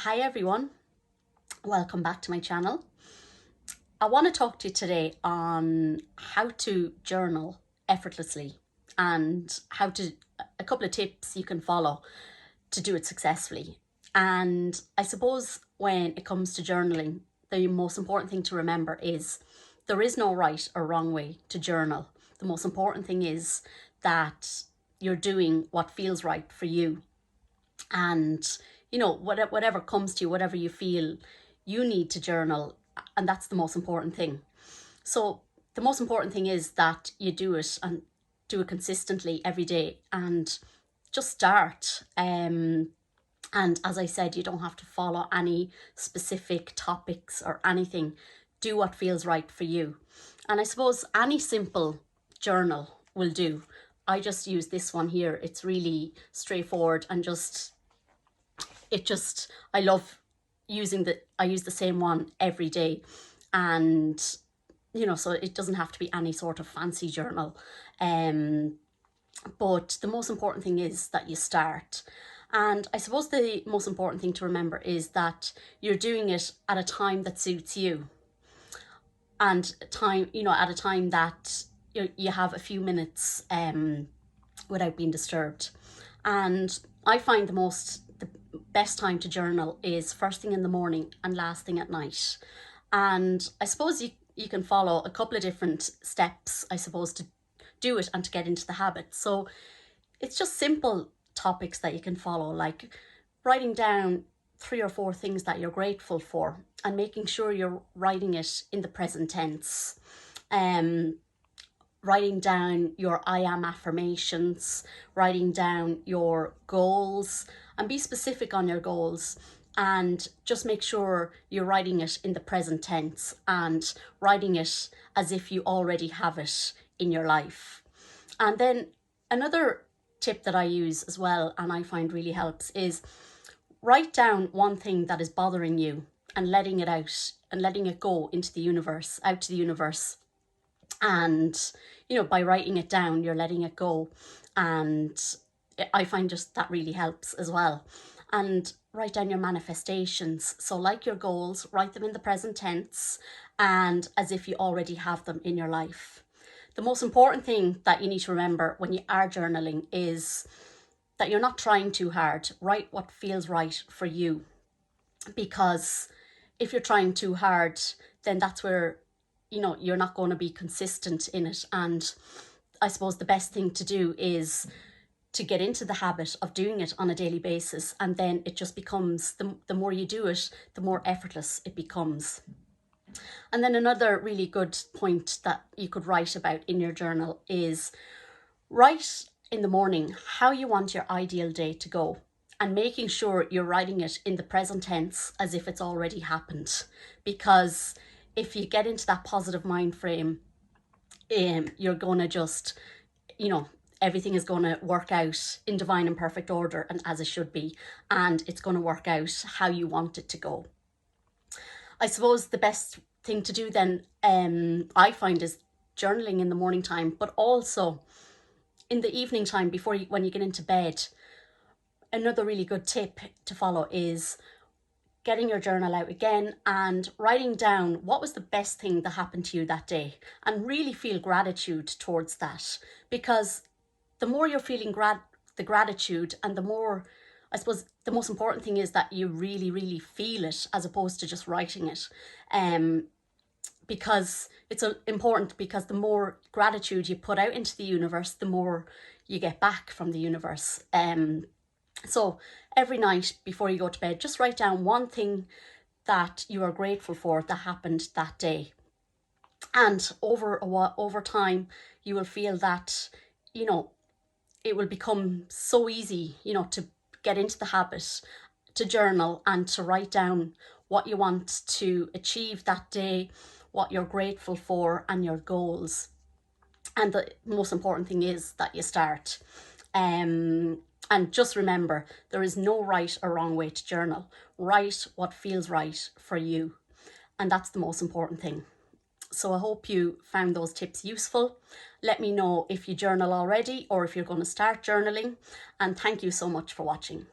Hi everyone, welcome back to my channel. I want to talk to you today on how to journal effortlessly and a couple of tips you can follow to do it successfully. And I suppose when it comes to journaling, the most important thing to remember is there is no right or wrong way to journal. The most important thing is that you're doing what feels right for you. And whatever comes to you, whatever you feel you need to journal, and that's the most important thing. So the most important thing is that you do it and do it consistently every day and just start. And as I said, you don't have to follow any specific topics or anything. Do what feels right for you. And I suppose any simple journal will do. I just use this one here. It's really straightforward and I love I use the same one every day. And so it doesn't have to be any sort of fancy journal. But the most important thing is that you start. And I suppose the most important thing to remember is that you're doing it at a time that suits you. And at a time that you have a few minutes without being disturbed. And I find the best time to journal is first thing in the morning and last thing at night. And I suppose you can follow a couple of different steps, I suppose, to do it and to get into the habit. So it's just simple topics that you can follow, like writing down 3 or 4 things that you're grateful for and making sure you're writing it in the present tense. Writing down your I am affirmations, writing down your goals, and be specific on your goals. And just make sure you're writing it in the present tense and writing it as if you already have it in your life. And then another tip that I use as well, and I find really helps, is write down one thing that is bothering you and letting it out and letting it go into the universe, out to the universe. And by writing it down, you're letting it go. And I find just that really helps as well. And write down your manifestations. So like your goals, write them in the present tense and as if you already have them in your life. The most important thing that you need to remember when you are journaling is that you're not trying too hard. Write what feels right for you. Because if you're trying too hard, then that's where you're not going to be consistent in it. And I suppose the best thing to do is to get into the habit of doing it on a daily basis, and then it just becomes, the more you do it, the more effortless it becomes. And then another really good point that you could write about in your journal is write in the morning how you want your ideal day to go, and making sure you're writing it in the present tense as if it's already happened. Because if you get into that positive mind frame, you're going to just, everything is going to work out in divine and perfect order and as it should be. And it's going to work out how you want it to go. I suppose the best thing to do then, I find, is journaling in the morning time, but also in the evening time when you get into bed. Another really good tip to follow is getting your journal out again and writing down what was the best thing that happened to you that day, and really feel gratitude towards that. Because the more you're feeling the gratitude, and the more, I suppose, the most important thing is that you really, really feel it as opposed to just writing it. Because it's important, because the more gratitude you put out into the universe, the more you get back from the universe. So every night before you go to bed, just write down one thing that you are grateful for that happened that day. And over time, you will feel that, it will become so easy, to get into the habit to journal and to write down what you want to achieve that day, what you're grateful for, and your goals. And the most important thing is that you start. And just remember, there is no right or wrong way to journal. Write what feels right for you. And that's the most important thing. So I hope you found those tips useful. Let me know if you journal already or if you're going to start journaling. And thank you so much for watching.